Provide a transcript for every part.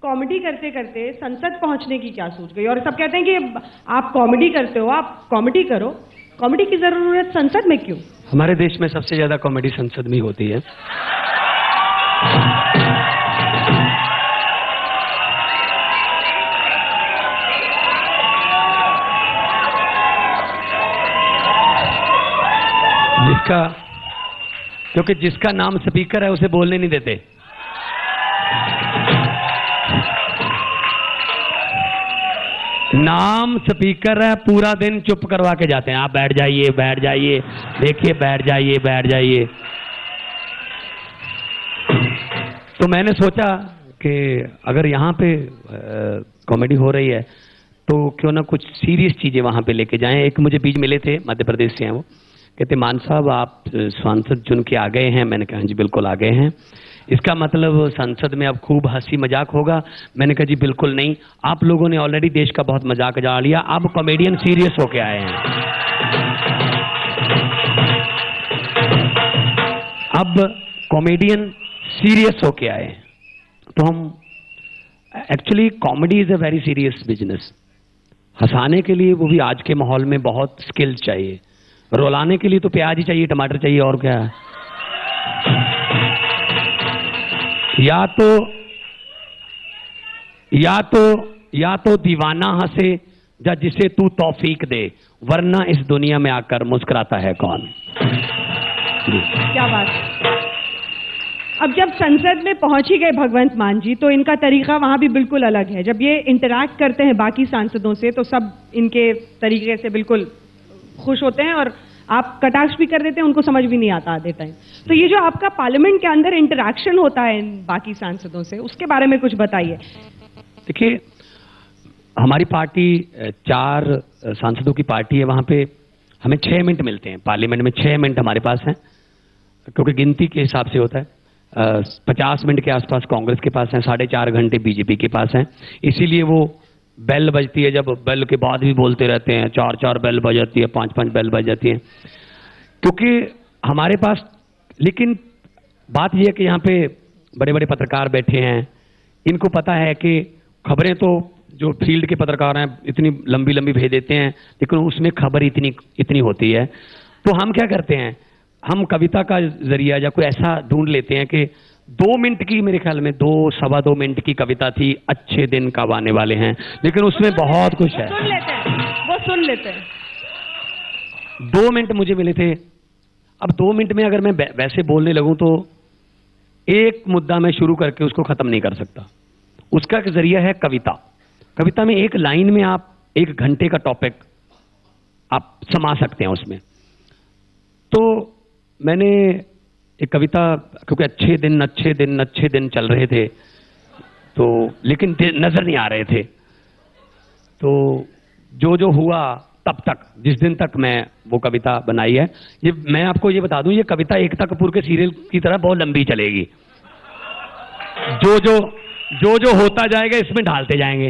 Comedy करते करते संसद पहुंचने की क्या सोच गई? और सब कहते हैं कि आप कॉमेडी करते हो, आप कॉमेडी करो, कॉमेडी की जरूरत संसद में क्यों? हमारे देश में सबसे ज्यादा कॉमेडी संसद में ही होती है। क्योंकि जिसका नाम स्पीकर है उसे बोलने नहीं देते। नाम स्पीकर है, पूरा दिन चुप करवा के जाते हैं। आप बैठ जाइए, बैठ जाइए, देखिए, बैठ जाइए, बैठ जाइए। तो मैंने सोचा कि अगर यहाँ पे कॉमेडी हो रही है तो क्यों ना कुछ सीरियस चीजें वहां पे लेके जाएं। एक मुझे बीच मिले थे, मध्य प्रदेश से हैं वो, कहते मान साहब आप सांसद चुन के आ गए हैं। मैंने कहा जी बिल्कुल आ गए हैं, इसका मतलब संसद में अब खूब हंसी मजाक होगा। मैंने कहा जी बिल्कुल नहीं, आप लोगों ने ऑलरेडी देश का बहुत मजाक उड़ा लिया, अब कॉमेडियन सीरियस होके आए हैं। अब कॉमेडियन सीरियस होके आए हैं। तो हम actually comedy is a very serious business. हंसाने के लिए, वो भी आज के माहौल में, बहुत स्किल चाहिए। रुलाने के लिए तो प्याज ही चाहिए, टमाटर चाहिए, और क्या है। या तो दीवाना हंसे या जिसे तू तौफीक दे, वरना इस दुनिया में आकर मुस्कुराता है कौन। क्या बात। अब जब संसद में पहुंच ही गए भगवंत मान जी, तो इनका तरीका वहां भी बिल्कुल अलग है। जब ये इंटरैक्ट करते हैं बाकी सांसदों से तो सब इनके तरीके से बिल्कुल खुश होते हैं, और आप कटाक्ष भी कर देते हैं, उनको समझ भी नहीं आता आधे टाइम। तो ये जो आपका पार्लियामेंट के अंदर इंटरैक्शन होता है इन बाकी सांसदों से, उसके बारे में कुछ बताइए। देखिए, हमारी पार्टी 4 सांसदों की पार्टी है। वहां पे हमें 6 मिनट मिलते हैं, पार्लियामेंट में 6 मिनट हमारे पास हैं, क्योंकि गिनती के हिसाब से होता है। 50 मिनट के आसपास कांग्रेस के पास हैं, 4.5 घंटे बीजेपी के पास हैं। इसीलिए वो बेल बजती है, जब बेल के बाद भी बोलते रहते हैं, 4 बेल बज जाती है, 5 बेल बज जाती है, क्योंकि हमारे पास। लेकिन बात यह है कि यहाँ पे बड़े बड़े पत्रकार बैठे हैं, इनको पता है कि खबरें तो जो फील्ड के पत्रकार हैं इतनी लंबी लंबी भेज देते हैं, लेकिन उसमें खबर इतनी होती है। तो हम क्या करते हैं, हम कविता का जरिया या कोई ऐसा ढूंढ लेते हैं कि 2 मिनट की, मेरे ख्याल में 2-2.25 मिनट की कविता थी, अच्छे दिन कब आने वाले हैं, लेकिन उसमें बहुत कुछ है। वो सुन लेते हैं। 2 मिनट मुझे मिले थे। अब 2 मिनट में अगर मैं वैसे बोलने लगूं तो एक मुद्दा मैं शुरू करके उसको खत्म नहीं कर सकता। उसका एक जरिया है कविता। कविता में एक लाइन में आप 1 घंटे का टॉपिक आप समा सकते हैं उसमें। तो मैंने एक कविता, क्योंकि अच्छे दिन चल रहे थे, तो लेकिन नजर नहीं आ रहे थे, तो जो हुआ तब तक, जिस दिन तक मैं वो कविता बनाई है, ये मैं आपको ये बता दूं, ये कविता एकता कपूर के सीरियल की तरह बहुत लंबी चलेगी। जो होता जाएगा इसमें ढालते जाएंगे।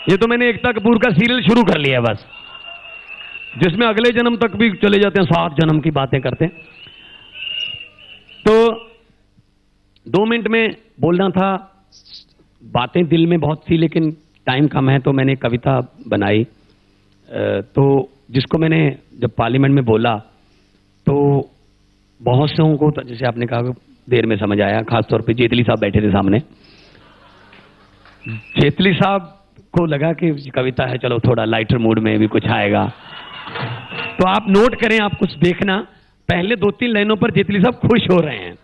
ये तो मैंने एकता कपूर का सीरियल शुरू कर लिया है बस, जिसमें अगले जन्म तक भी चले जाते हैं, 7 जन्म की बातें करते हैं। तो 2 मिनट में बोलना था, बातें दिल में बहुत थी लेकिन टाइम कम है, तो मैंने कविता बनाई। तो जिसको मैंने जब पार्लियामेंट में बोला तो बहुत से लोगों को, जैसे आपने कहा, देर में समझ आया। खासतौर पे जेटली साहब बैठे थे सामने। जेटली साहब को लगा कि कविता है, चलो थोड़ा लाइटर मूड में भी कुछ आएगा। तो आप नोट करें, आप कुछ देखना, पहले 2-3 लाइनों पर जेटली साहब खुश हो रहे हैं,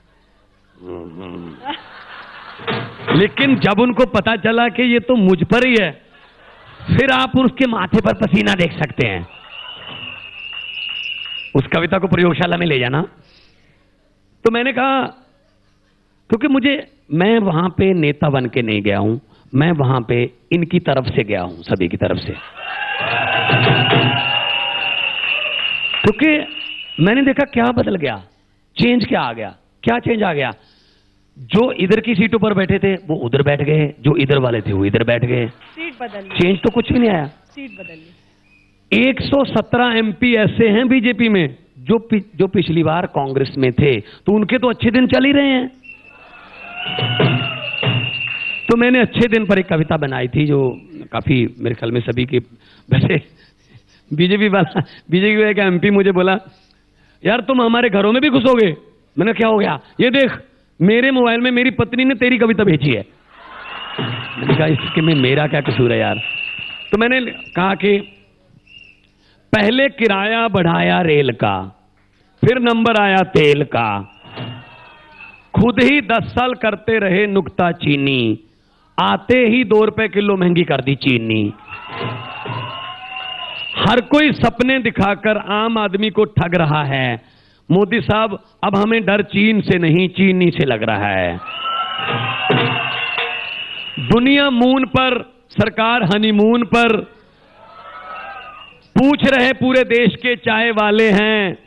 लेकिन जब उनको पता चला कि ये तो मुझ पर ही है, फिर आप उसके माथे पर पसीना देख सकते हैं। उस कविता को प्रयोगशाला में ले जाना। तो मैंने कहा, क्योंकि मैं वहां पे नेता बन के नहीं गया हूं, मैं वहां पे इनकी तरफ से गया हूं, सभी की तरफ से। क्योंकि मैंने देखा क्या बदल गया, चेंज क्या आ गया, क्या चेंज आ गया। जो इधर की सीटों पर बैठे थे वो उधर बैठ गए, जो इधर वाले थे वो इधर बैठ गए। सीट बदल, चेंज तो कुछ भी नहीं आया, सीट बदल। 117 एमपी ऐसे हैं बीजेपी में जो पिछली बार कांग्रेस में थे, तो उनके तो अच्छे दिन चल ही रहे हैं। तो मैंने अच्छे दिन पर एक कविता बनाई थी जो काफी मेरे ख्याल में सभी के, वैसे बीजेपी का एमपी मुझे बोला यार तुम हमारे घरों में भी घुसोगे। मैंने क्या हो गया? ये देख मेरे मोबाइल में मेरी पत्नी ने तेरी कविता भेजी है। मैंने कहा इसके में मेरा क्या कसूर है यार। तो मैंने कहा कि पहले किराया बढ़ाया रेल का, फिर नंबर आया तेल का, खुद ही 10 साल करते रहे नुक्ताचीनी, आते ही 2 रुपए किलो महंगी कर दी चीनी। हर कोई सपने दिखाकर आम आदमी को ठग रहा है। मोदी साहब अब हमें डर चीन से नहीं चीनी से लग रहा है। दुनिया मून पर, सरकार हनीमून पर, पूछ रहे पूरे देश के चाय वाले हैं,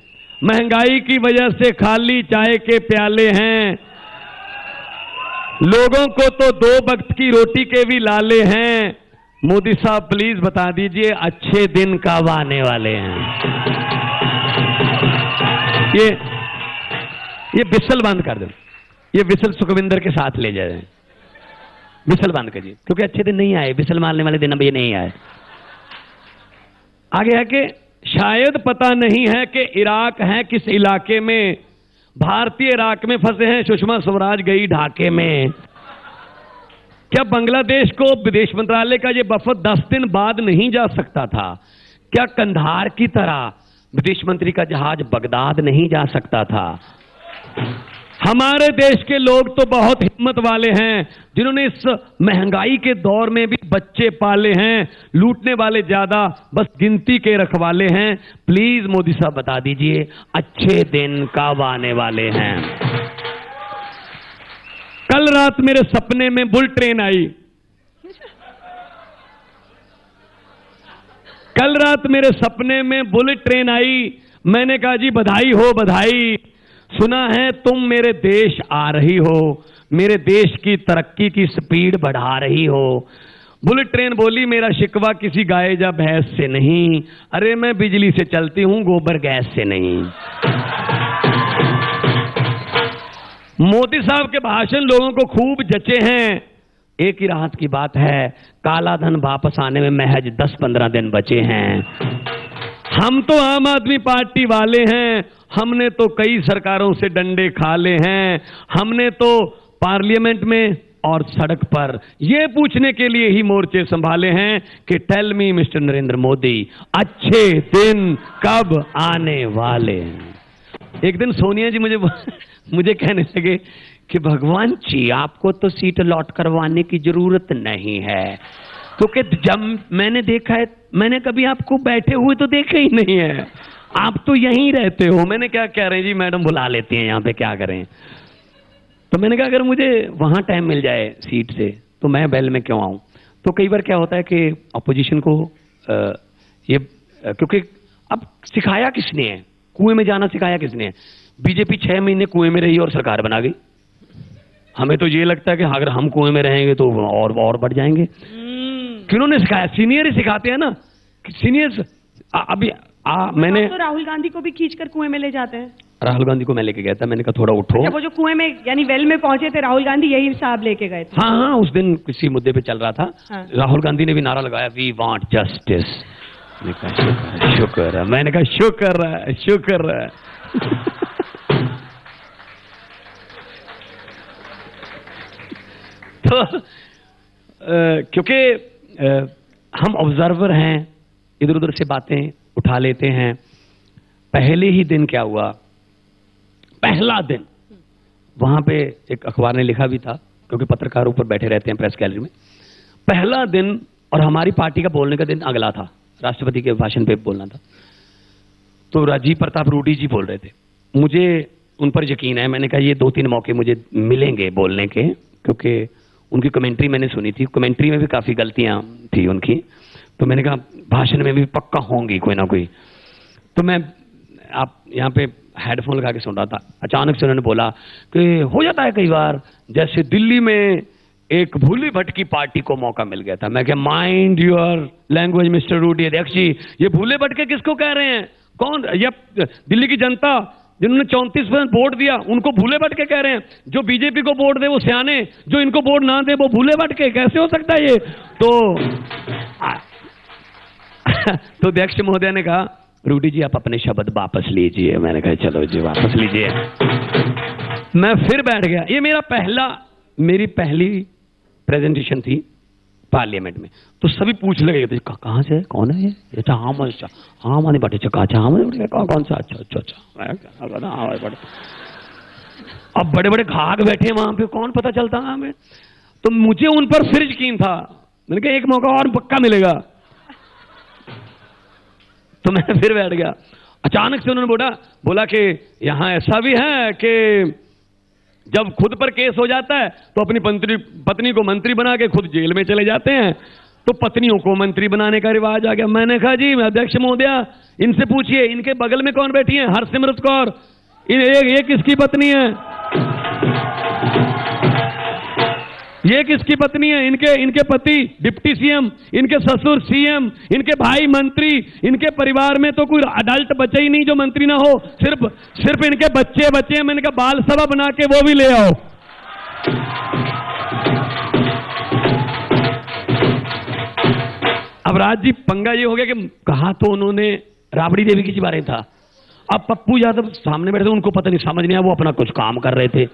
महंगाई की वजह से खाली चाय के प्याले हैं, लोगों को तो 2 वक्त की रोटी के भी लाले हैं। मोदी साहब प्लीज बता दीजिए अच्छे दिन कब आने वाले हैं। ये विसल बंद कर दो, ये विसल सुखविंदर के साथ ले जाए, विसल बंद करिए, क्योंकि अच्छे दिन नहीं आए, विसल मारने वाले दिन अब ये नहीं आए। आगे है कि शायद पता नहीं है कि इराक है किस इलाके में, भारतीय इराक में फंसे हैं, सुषमा स्वराज गई ढाके में। क्या बांग्लादेश को विदेश मंत्रालय का ये वफद 10 दिन बाद नहीं जा सकता था? क्या कंधार की तरह विदेश मंत्री का जहाज बगदाद नहीं जा सकता था? हमारे देश के लोग तो बहुत हिम्मत वाले हैं, जिन्होंने इस महंगाई के दौर में भी बच्चे पाले हैं। लूटने वाले ज्यादा, बस गिनती के रखवाले हैं। प्लीज मोदी साहब बता दीजिए अच्छे दिन कब आने वाले हैं। कल रात मेरे सपने में बुलेट ट्रेन आई, कल रात मेरे सपने में बुलेट ट्रेन आई। मैंने कहा जी बधाई हो बधाई, सुना है तुम मेरे देश आ रही हो, मेरे देश की तरक्की की स्पीड बढ़ा रही हो। बुलेट ट्रेन बोली मेरा शिकवा किसी गाय या भैंस से नहीं, अरे मैं बिजली से चलती हूं गोबर गैस से नहीं। मोदी साहब के भाषण लोगों को खूब जचे हैं। एक ही राहत की बात है, काला धन वापस आने में महज 10-15 दिन बचे हैं। हम तो आम आदमी पार्टी वाले हैं, हमने तो कई सरकारों से डंडे खा ले हैं। हमने तो पार्लियामेंट में और सड़क पर यह पूछने के लिए ही मोर्चे संभाले हैं कि tell me mister Narendra Modi अच्छे दिन कब आने वाले हैं। एक दिन सोनिया जी मुझे कहने लगे कि भगवान जी आपको तो सीट अलॉट करवाने की जरूरत नहीं है, क्योंकि जब मैंने देखा है, मैंने कभी आपको बैठे हुए तो देखा ही नहीं है, आप तो यहीं रहते हो। मैंने क्या कह रहे हैं जी मैडम बुला लेती हैं यहाँ पे, क्या करें। तो मैंने कहा अगर मुझे वहां टाइम मिल जाए सीट से तो मैं बैल में क्यों आऊं। तो कई बार क्या होता है कि अपोजिशन को क्योंकि अब सिखाया किसने है, कुएं में जाना सिखाया किसने है। बीजेपी 6 महीने कुएं में रही और सरकार बना गई। हमें तो ये लगता है कि अगर हम कुएं में रहेंगे तो और बढ़ जाएंगे। किन्होंने सिखाया? सीनियर ही सिखाते हैं ना। सीनियर्स अभी मैंने तो राहुल गांधी को भी खींचकर कुएं में ले जाते हैं। राहुल गांधी को मैं लेके गया था, मैंने कहा थोड़ा उठो। वो जो कुएं में यानी वेल में पहुंचे थे राहुल गांधी, यही साहब लेके गए थे। हाँ, उस दिन किसी मुद्दे पे चल रहा था। हाँ। राहुल गांधी ने भी नारा लगाया वी वांट जस्टिस। शुक्र है, मैंने कहा शुक्र है, शुक्र है। तो क्योंकि हम ऑब्जर्वर हैं, इधर उधर से बातें उठा लेते हैं। पहले ही दिन क्या हुआ, पहला दिन वहां पे एक अखबार ने लिखा भी था, क्योंकि पत्रकार ऊपर बैठे रहते हैं प्रेस गैलरी में। पहला दिन और हमारी पार्टी का बोलने का दिन अगला था, राष्ट्रपति के भाषण पे बोलना था। तो राजीव प्रताप रूडी जी बोल रहे थे, मुझे उन पर यकीन है। मैंने कहा ये 2-3 मौके मुझे मिलेंगे बोलने के, क्योंकि उनकी कमेंट्री मैंने सुनी थी, कमेंट्री में भी काफी गलतियां थी उनकी। तो मैंने कहा भाषण में भी पक्का होंगी कोई ना कोई। तो मैं आप यहाँ पे हेडफोन लगा के सुन रहा था, अचानक से उन्होंने बोला कि हो जाता है कई बार, जैसे दिल्ली में एक भूली भटकी पार्टी को मौका मिल गया था। मैं क्या mind your language mister Rudy. अध्यक्ष जी ये भूले भटके किसको कह रहे हैं? कौन? ये दिल्ली की जनता जिन्होंने 34% वोट दिया उनको भूले भटके कह रहे हैं, जो बीजेपी को वोट दे वो सियाने, जो इनको वोट ना दे वो भूले भटके। कैसे हो सकता है ये? तो अध्यक्ष महोदय ने कहा, रूडी जी आप अपने शब्द वापस लीजिए। मैंने कहा चलो जी वापस लीजिए। मैं फिर बैठ गया। ये मेरी पहली प्रेजेंटेशन थी पार्लियामेंट में। तो सभी पूछ लगे थे कहां से है, कौन है ये? अच्छा हाँ मानी बाटे चक्का, अच्छा हाँ कौन सा, अच्छा। अब बड़े बड़े घाघ बैठे वहां पे, कौन पता चलता हमें। तो मुझे उन पर फिर यकीन था। मैंने कहा एक मौका और पक्का मिलेगा। तो मैं फिर बैठ गया। अचानक से उन्होंने बोला कि यहां ऐसा भी है कि जब खुद पर केस हो जाता है तो अपनी पत्नी को मंत्री बना के खुद जेल में चले जाते हैं, तो पत्नियों को मंत्री बनाने का रिवाज आ गया। मैंने कहा जी अध्यक्ष महोदया इनसे पूछिए, इनके बगल में कौन बैठी है? हरसिमरत कौर। ये किसकी पत्नी है? ये किसकी पत्नी है? इनके पति डिप्टी सीएम, इनके ससुर सीएम, इनके भाई मंत्री, इनके परिवार में तो कोई अडल्ट बच्चा ही नहीं जो मंत्री ना हो, सिर्फ इनके बच्चे हैं। मैंने कहा बाल सभा बना के वो भी ले आओ। अब राज जी पंगा ये हो गया कि कहा तो उन्होंने राबड़ी देवी के बारे में था। अब पप्पू यादव सामने बैठे थे, उनको पता नहीं, समझ नहीं आया, वो अपना कुछ काम कर रहे थे।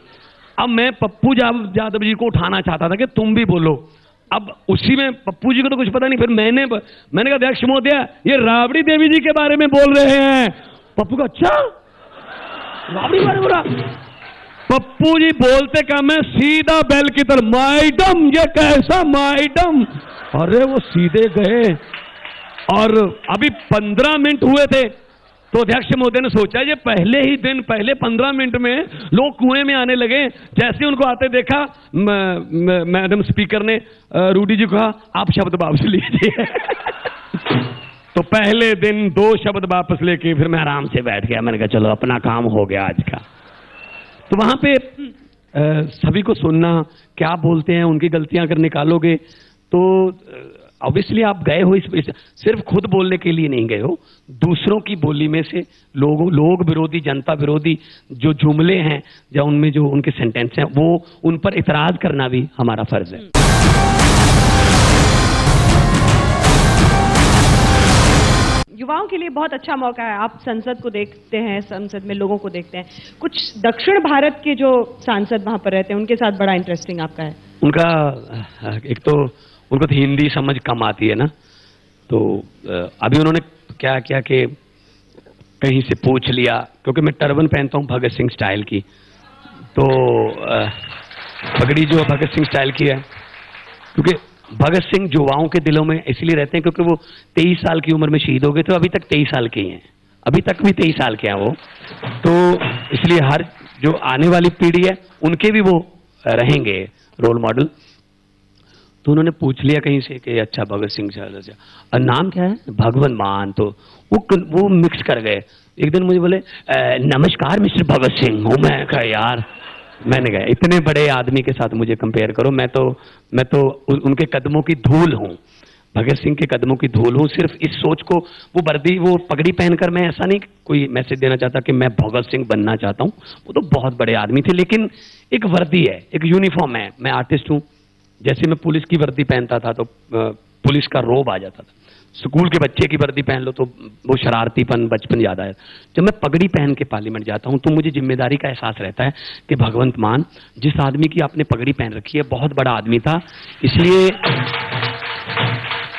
अब मैं पप्पू यादव जी को उठाना चाहता था कि तुम भी बोलो। अब उसी में पप्पू जी को तो कुछ पता नहीं। फिर मैंने कहा अध्यक्ष महोदय ये राबड़ी देवी जी के बारे में बोल रहे हैं। पप्पू का अच्छा राबड़ी बारे बोला। पप्पू जी बोलते का मैं सीधा बेल की तरफ, मैडम ये कैसा मैडम। अरे वो सीधे गए और अभी 15 मिनट हुए थे तो अध्यक्ष महोदय ने सोचा ये पहले 15 मिनट में लोग कुएं में आने लगे। जैसे उनको आते देखा, मैडम स्पीकर ने रूडी जी को कहा आप शब्द वापस लीजिए। तो पहले दिन 2 शब्द वापस लेके फिर मैं आराम से बैठ गया। मैंने कहा चलो अपना काम हो गया आज का। तो वहां पे सभी को सुनना, क्या बोलते हैं, उनकी गलतियां अगर निकालोगे तो ऑब्वियसली आप गए हो सिर्फ खुद बोलने के लिए नहीं गए हो, दूसरों की बोली में से लोग विरोधी, जनता विरोधी जो जुमले हैं या उनमें जो उनके सेंटेंस हैं वो उन पर इतराज करना भी हमारा फर्ज है। युवाओं के लिए बहुत अच्छा मौका है। आप संसद को देखते हैं, संसद में लोगों को देखते हैं। कुछ दक्षिण भारत के जो सांसद वहां पर रहते हैं उनके साथ बड़ा इंटरेस्टिंग आपका है। उनका एक तो उनको तो हिंदी समझ कम आती है ना, तो अभी उन्होंने क्या किया कि कहीं से पूछ लिया, क्योंकि मैं टर्बन पहनता हूं भगत सिंह स्टाइल की, तो पगड़ी जो भगत सिंह स्टाइल की है, क्योंकि भगत सिंह युवाओं के दिलों में इसलिए रहते हैं क्योंकि वो 23 साल की उम्र में शहीद हो गए थे। अभी तक 23 साल के ही हैं, अभी तक भी 23 साल के हैं वो, तो इसलिए हर जो आने वाली पीढ़ी है उनके भी वो रहेंगे रोल मॉडल। तो उन्होंने पूछ लिया कहीं से कि अच्छा भगत सिंह और नाम क्या है? भगवंत मान। तो वो मिक्स कर गए। एक दिन मुझे बोले नमस्कार मिस्टर भगत सिंह हूं मैं। कहा यार, मैंने कहा इतने बड़े आदमी के साथ मुझे कंपेयर करो, मैं तो उनके कदमों की धूल हूं, भगत सिंह के कदमों की धूल हूं। सिर्फ इस सोच को, वो पगड़ी पहनकर मैं ऐसा नहीं कोई मैसेज देना चाहता कि मैं भगत सिंह बनना चाहता हूं, वो तो बहुत बड़े आदमी थे, लेकिन एक वर्दी है, एक यूनिफॉर्म है। मैं आर्टिस्ट हूं, जैसे मैं पुलिस की वर्दी पहनता था तो पुलिस का रोब आ जाता था, स्कूल के बच्चे की वर्दी पहन लो तो वो शरारतीपन बचपन याद आया। जब मैं पगड़ी पहन के पार्लियामेंट जाता हूं तो मुझे जिम्मेदारी का एहसास रहता है कि भगवंत मान, जिस आदमी की आपने पगड़ी पहन रखी है बहुत बड़ा आदमी था, इसलिए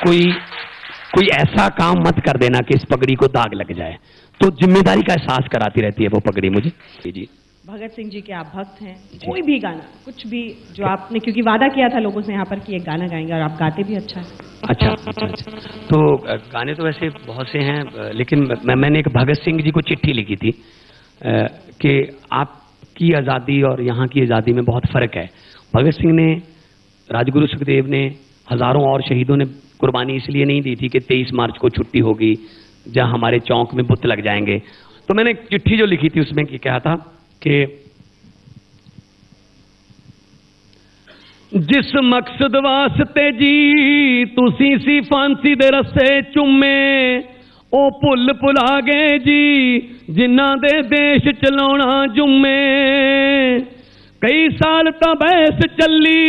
कोई ऐसा काम मत कर देना कि इस पगड़ी को दाग लग जाए। तो जिम्मेदारी का एहसास कराती रहती है वो पगड़ी मुझे। जी, भगत सिंह जी के आप भक्त हैं। कोई भी गाना, कुछ भी जो आपने, क्योंकि वादा किया था लोगों से यहाँ पर कि एक गाना गाएंगे और आप गाते भी अच्छा है। अच्छा। तो गाने तो वैसे बहुत से हैं, लेकिन मैंने एक भगत सिंह जी को चिट्ठी लिखी थी कि आपकी आज़ादी और यहाँ की आज़ादी में बहुत फर्क है। भगत सिंह ने, राजगुरु सुखदेव ने, हजारों और शहीदों ने कुर्बानी इसलिए नहीं दी थी कि 23 मार्च को छुट्टी होगी जहां हमारे चौक में बुत लग जाएंगे। तो मैंने एक चिट्ठी जो लिखी थी उसमें क्या था कि जिस मकसद वास्ते जी तुसी सी फांसी दे रस्से चुमे, ओ भुल भुला गए जी जिन्हां दे देश चलाउणा जुम्मे, कई साल तां बहस चली,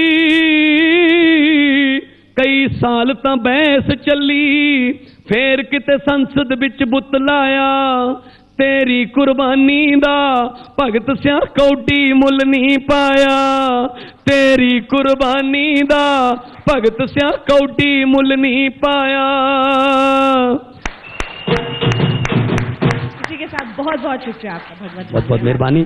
कई साल तां बहस चली, फेर किते संसद विच बुत लाया, तेरी कुर्बानी दा भगत सिया कौडी मुल नहीं पाया, तेरी कुर्बानी दा भगत सिया कौडी मुल नहीं पाया। इसी के साथ बहुत बहुत शुक्रिया आपका, बहुत बहुत मेहरबानी।